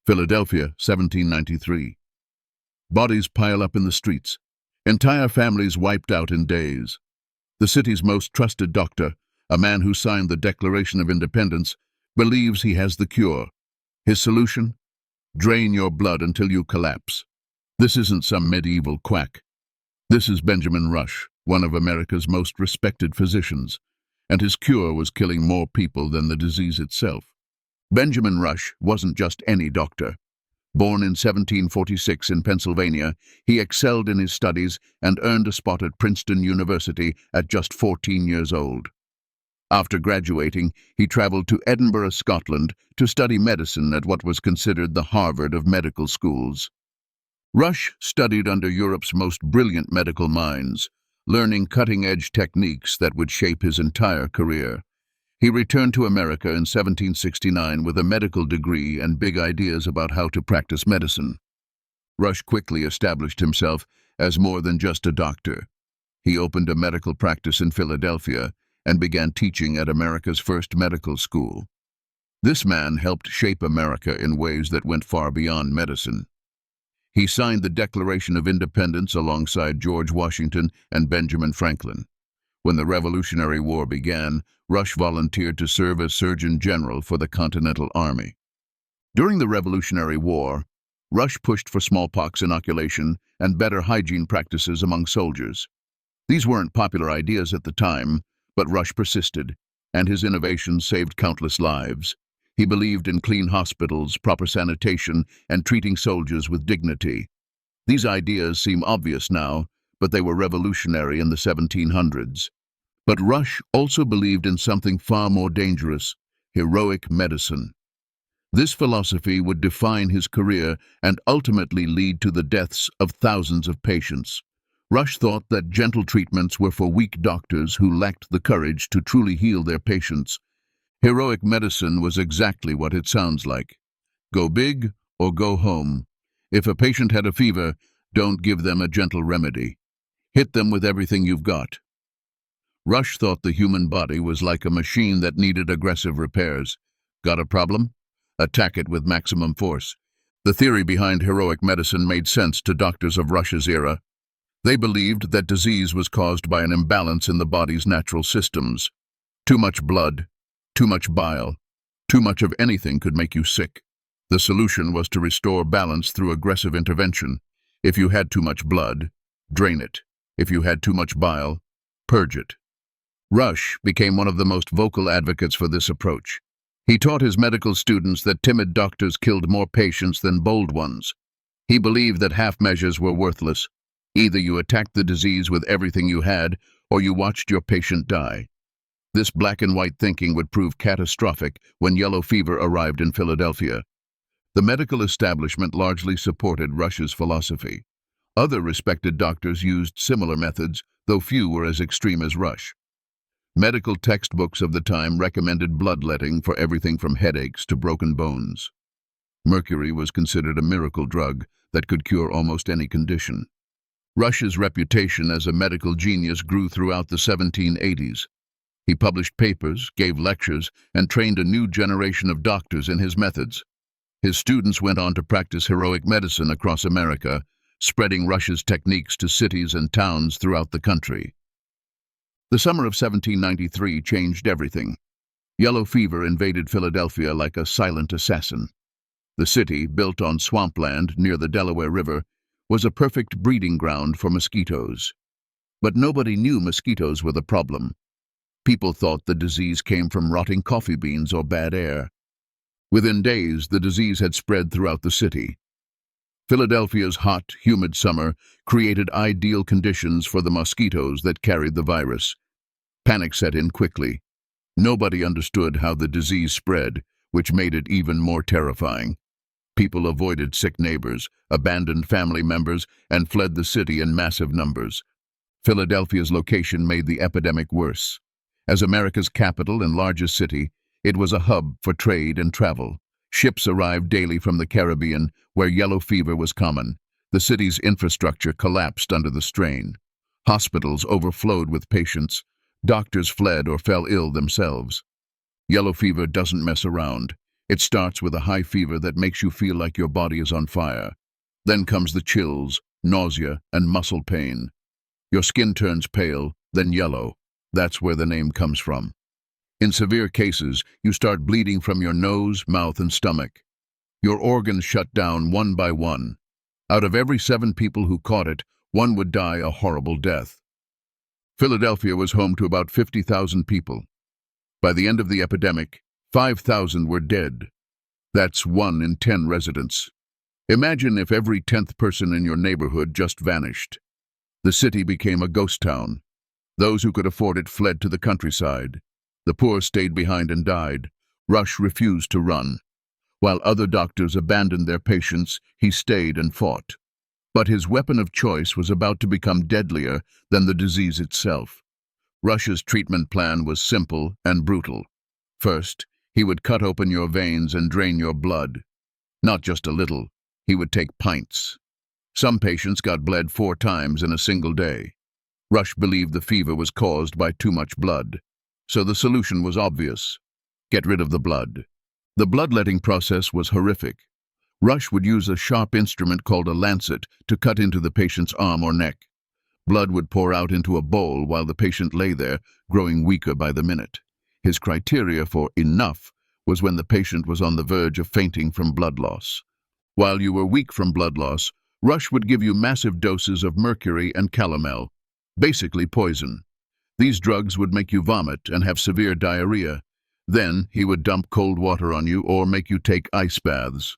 Philadelphia, 1793. Bodies pile up in the streets. Entire families wiped out in days. The city's most trusted doctor, a man who signed the Declaration of Independence, believes he has the cure. His solution? Drain your blood until you collapse. This isn't some medieval quack. This is Benjamin Rush, one of America's most respected physicians, and his cure was killing more people than the disease itself. Benjamin Rush wasn't just any doctor. Born in 1746 in Pennsylvania, he excelled in his studies and earned a spot at Princeton University at just 14 years old. After graduating, he traveled to Edinburgh, Scotland, to study medicine at what was considered the Harvard of medical schools. Rush studied under Europe's most brilliant medical minds, learning cutting-edge techniques that would shape his entire career. He returned to America in 1769 with a medical degree and big ideas about how to practice medicine. Rush quickly established himself as more than just a doctor. He opened a medical practice in Philadelphia and began teaching at America's first medical school. This man helped shape America in ways that went far beyond medicine. He signed the Declaration of Independence alongside George Washington and Benjamin Franklin. When the Revolutionary War began, Rush volunteered to serve as Surgeon General for the Continental Army. During the Revolutionary War, Rush pushed for smallpox inoculation and better hygiene practices among soldiers. These weren't popular ideas at the time, but Rush persisted, and his innovations saved countless lives. He believed in clean hospitals, proper sanitation, and treating soldiers with dignity. These ideas seem obvious now, but they were revolutionary in the 1700s. But Rush also believed in something far more dangerous: heroic medicine. This philosophy would define his career and ultimately lead to the deaths of thousands of patients. Rush thought that gentle treatments were for weak doctors who lacked the courage to truly heal their patients. Heroic medicine was exactly what it sounds like. Go big or go home. If a patient had a fever, don't give them a gentle remedy. Hit them with everything you've got. Rush thought the human body was like a machine that needed aggressive repairs. Got a problem? Attack it with maximum force. The theory behind heroic medicine made sense to doctors of Rush's era. They believed that disease was caused by an imbalance in the body's natural systems. Too much blood, too much bile, too much of anything could make you sick. The solution was to restore balance through aggressive intervention. If you had too much blood, drain it. If you had too much bile, purge it. Rush became one of the most vocal advocates for this approach. He taught his medical students that timid doctors killed more patients than bold ones. He believed that half measures were worthless. Either you attacked the disease with everything you had, or you watched your patient die. This black and white thinking would prove catastrophic when yellow fever arrived in Philadelphia. The medical establishment largely supported Rush's philosophy. Other respected doctors used similar methods, though few were as extreme as Rush. Medical textbooks of the time recommended bloodletting for everything from headaches to broken bones. Mercury was considered a miracle drug that could cure almost any condition. Rush's reputation as a medical genius grew throughout the 1780s. He published papers, gave lectures, and trained a new generation of doctors in his methods. His students went on to practice heroic medicine across America, spreading Rush's techniques to cities and towns throughout the country. The summer of 1793 changed everything. Yellow fever invaded Philadelphia like a silent assassin. The city, built on swampland near the Delaware River, was a perfect breeding ground for mosquitoes. But nobody knew mosquitoes were the problem. People thought the disease came from rotting coffee beans or bad air. Within days, the disease had spread throughout the city. Philadelphia's hot, humid summer created ideal conditions for the mosquitoes that carried the virus. Panic set in quickly. Nobody understood how the disease spread, which made it even more terrifying. People avoided sick neighbors, abandoned family members, and fled the city in massive numbers. Philadelphia's location made the epidemic worse. As America's capital and largest city, it was a hub for trade and travel. Ships arrived daily from the Caribbean, where yellow fever was common. The city's infrastructure collapsed under the strain. Hospitals overflowed with patients. Doctors fled or fell ill themselves. Yellow fever doesn't mess around. It starts with a high fever that makes you feel like your body is on fire. Then comes the chills, nausea, and muscle pain. Your skin turns pale, then yellow. That's where the name comes from. In severe cases, you start bleeding from your nose, mouth, and stomach. Your organs shut down one by one. Out of every 7 people who caught it, 1 would die a horrible death. Philadelphia was home to about 50,000 people. By the end of the epidemic, 5,000 were dead. That's 1 in 10 residents. Imagine if every 10th person in your neighborhood just vanished. The city became a ghost town. Those who could afford it fled to the countryside. The poor stayed behind and died. Rush refused to run. While other doctors abandoned their patients, he stayed and fought. But his weapon of choice was about to become deadlier than the disease itself. Rush's treatment plan was simple and brutal. First, he would cut open your veins and drain your blood. Not just a little, he would take pints. Some patients got bled 4 times in a single day. Rush believed the fever was caused by too much blood. So the solution was obvious. Get rid of the blood. The bloodletting process was horrific. Rush would use a sharp instrument called a lancet to cut into the patient's arm or neck. Blood would pour out into a bowl while the patient lay there, growing weaker by the minute. His criteria for enough was when the patient was on the verge of fainting from blood loss. While you were weak from blood loss, Rush would give you massive doses of mercury and calomel, basically poison. These drugs would make you vomit and have severe diarrhea. Then he would dump cold water on you or make you take ice baths.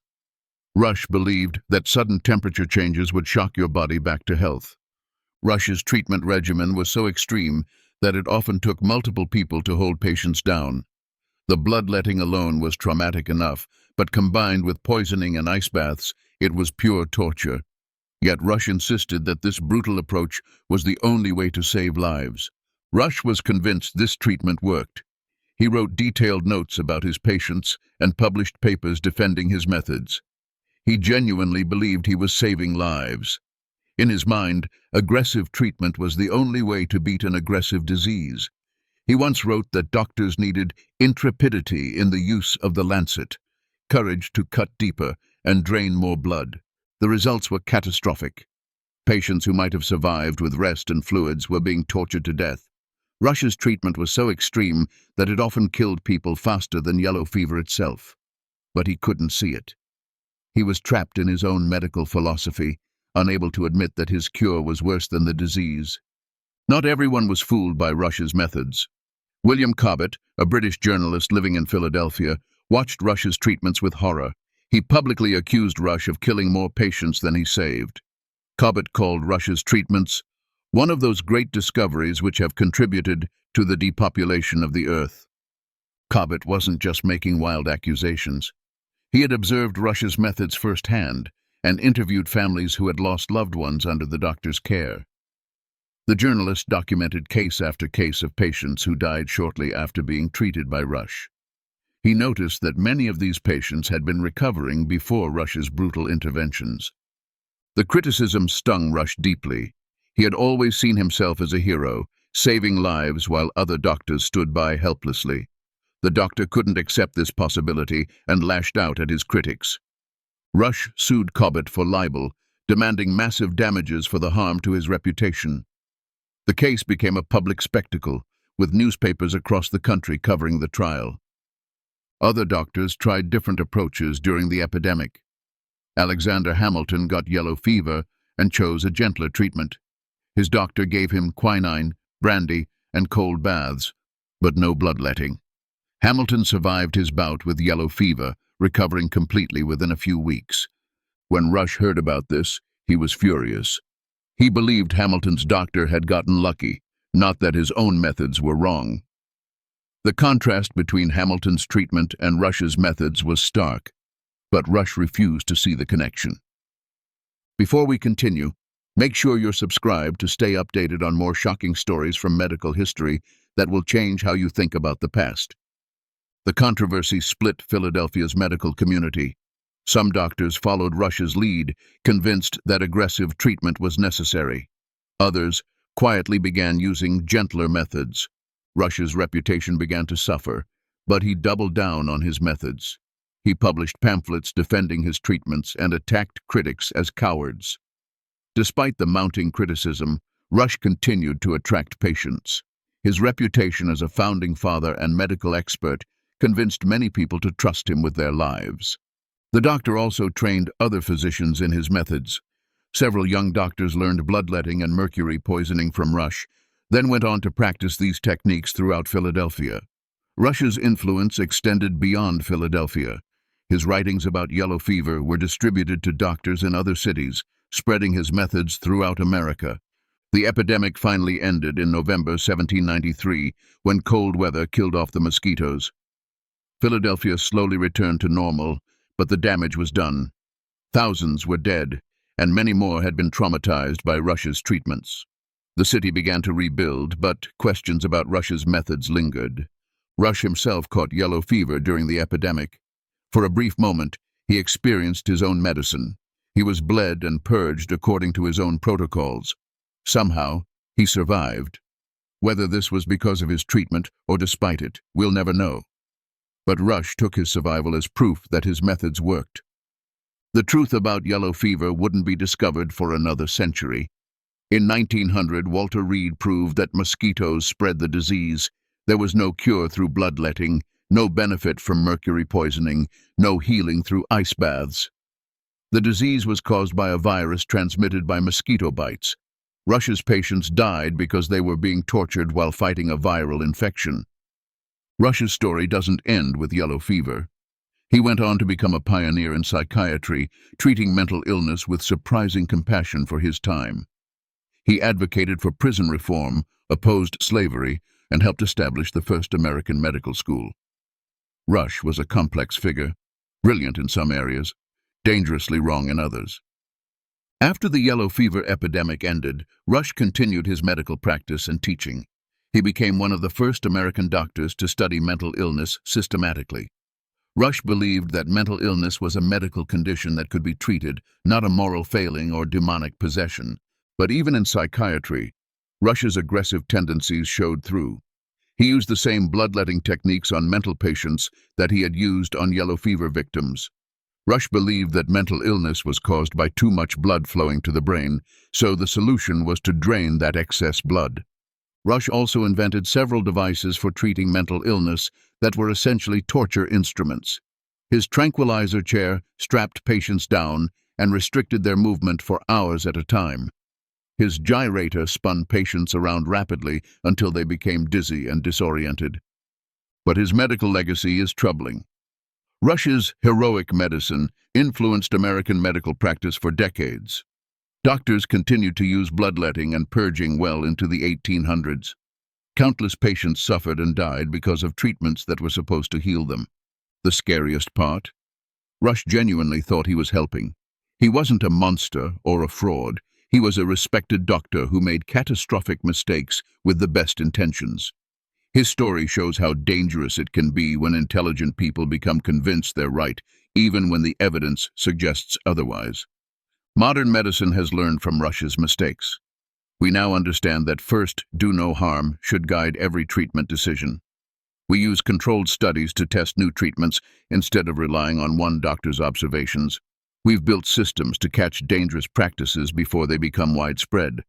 Rush believed that sudden temperature changes would shock your body back to health. Rush's treatment regimen was so extreme that it often took multiple people to hold patients down. The bloodletting alone was traumatic enough, but combined with poisoning and ice baths, it was pure torture. Yet Rush insisted that this brutal approach was the only way to save lives. Rush was convinced this treatment worked. He wrote detailed notes about his patients and published papers defending his methods. He genuinely believed he was saving lives. In his mind, aggressive treatment was the only way to beat an aggressive disease. He once wrote that doctors needed intrepidity in the use of the lancet, courage to cut deeper and drain more blood. The results were catastrophic. Patients who might have survived with rest and fluids were being tortured to death. Rush's treatment was so extreme that it often killed people faster than yellow fever itself. But he couldn't see it. He was trapped in his own medical philosophy, unable to admit that his cure was worse than the disease. Not everyone was fooled by Rush's methods. William Cobbett, a British journalist living in Philadelphia, watched Rush's treatments with horror. He publicly accused Rush of killing more patients than he saved. Cobbett called Rush's treatments one of those great discoveries which have contributed to the depopulation of the earth. Cobbett wasn't just making wild accusations. He had observed Rush's methods firsthand and interviewed families who had lost loved ones under the doctor's care. The journalist documented case after case of patients who died shortly after being treated by Rush. He noticed that many of these patients had been recovering before Rush's brutal interventions. The criticism stung Rush deeply. He had always seen himself as a hero, saving lives while other doctors stood by helplessly. The doctor couldn't accept this possibility and lashed out at his critics. Rush sued Cobbett for libel, demanding massive damages for the harm to his reputation. The case became a public spectacle, with newspapers across the country covering the trial. Other doctors tried different approaches during the epidemic. Alexander Hamilton got yellow fever and chose a gentler treatment. His doctor gave him quinine, brandy, and cold baths, but no bloodletting. Hamilton survived his bout with yellow fever, recovering completely within a few weeks. When Rush heard about this, he was furious. He believed Hamilton's doctor had gotten lucky, not that his own methods were wrong. The contrast between Hamilton's treatment and Rush's methods was stark, but Rush refused to see the connection. Before we continue, make sure you're subscribed to stay updated on more shocking stories from medical history that will change how you think about the past. The controversy split Philadelphia's medical community. Some doctors followed Rush's lead, convinced that aggressive treatment was necessary. Others quietly began using gentler methods. Rush's reputation began to suffer, but he doubled down on his methods. He published pamphlets defending his treatments and attacked critics as cowards. Despite the mounting criticism, Rush continued to attract patients. His reputation as a founding father and medical expert convinced many people to trust him with their lives. The doctor also trained other physicians in his methods. Several young doctors learned bloodletting and mercury poisoning from Rush, then went on to practice these techniques throughout Philadelphia. Rush's influence extended beyond Philadelphia. His writings about yellow fever were distributed to doctors in other cities, spreading his methods throughout America. The epidemic finally ended in November 1793, when cold weather killed off the mosquitoes. Philadelphia slowly returned to normal, but the damage was done. Thousands were dead, and many more had been traumatized by Rush's treatments. The city began to rebuild, but questions about Rush's methods lingered. Rush himself caught yellow fever during the epidemic. For a brief moment, he experienced his own medicine. He was bled and purged according to his own protocols. Somehow, he survived. Whether this was because of his treatment or despite it, we'll never know. But Rush took his survival as proof that his methods worked. The truth about yellow fever wouldn't be discovered for another century. In 1900, Walter Reed proved that mosquitoes spread the disease. There was no cure through bloodletting, no benefit from mercury poisoning, no healing through ice baths. The disease was caused by a virus transmitted by mosquito bites. Rush's patients died because they were being tortured while fighting a viral infection. Rush's story doesn't end with yellow fever. He went on to become a pioneer in psychiatry, treating mental illness with surprising compassion for his time. He advocated for prison reform, opposed slavery, and helped establish the first American medical school. Rush was a complex figure, brilliant in some areas, dangerously wrong in others. After the yellow fever epidemic ended, Rush continued his medical practice and teaching. He became one of the first American doctors to study mental illness systematically. Rush believed that mental illness was a medical condition that could be treated, not a moral failing or demonic possession. But even in psychiatry, Rush's aggressive tendencies showed through. He used the same bloodletting techniques on mental patients that he had used on yellow fever victims. Rush believed that mental illness was caused by too much blood flowing to the brain, so the solution was to drain that excess blood. Rush also invented several devices for treating mental illness that were essentially torture instruments. His tranquilizer chair strapped patients down and restricted their movement for hours at a time. His gyrator spun patients around rapidly until they became dizzy and disoriented. But his medical legacy is troubling. Rush's heroic medicine influenced American medical practice for decades. Doctors continued to use bloodletting and purging well into the 1800s. Countless patients suffered and died because of treatments that were supposed to heal them. The scariest part? Rush genuinely thought he was helping. He wasn't a monster or a fraud. He was a respected doctor who made catastrophic mistakes with the best intentions. His story shows how dangerous it can be when intelligent people become convinced they're right, even when the evidence suggests otherwise. Modern medicine has learned from Rush's mistakes. We now understand that first, do no harm should guide every treatment decision. We use controlled studies to test new treatments instead of relying on one doctor's observations. We've built systems to catch dangerous practices before they become widespread.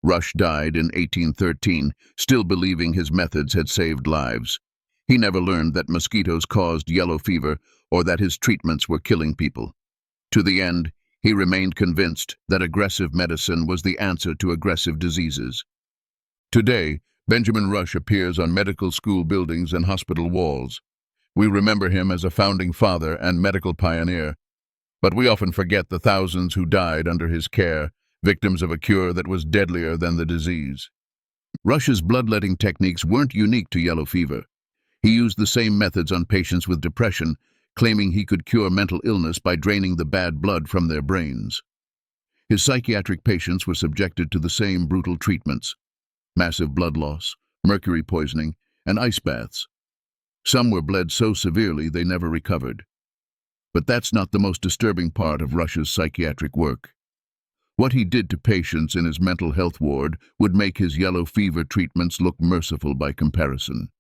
Rush died in 1813, still believing his methods had saved lives. He never learned that mosquitoes caused yellow fever or that his treatments were killing people. To the end, he remained convinced that aggressive medicine was the answer to aggressive diseases. Today, Benjamin Rush appears on medical school buildings and hospital walls. We remember him as a founding father and medical pioneer, but we often forget the thousands who died under his care, victims of a cure that was deadlier than the disease. Rush's bloodletting techniques weren't unique to yellow fever. He used the same methods on patients with depression, claiming he could cure mental illness by draining the bad blood from their brains. His psychiatric patients were subjected to the same brutal treatments: massive blood loss, mercury poisoning, and ice baths. Some were bled so severely they never recovered. But that's not the most disturbing part of Rush's psychiatric work. What he did to patients in his mental health ward would make his yellow fever treatments look merciful by comparison.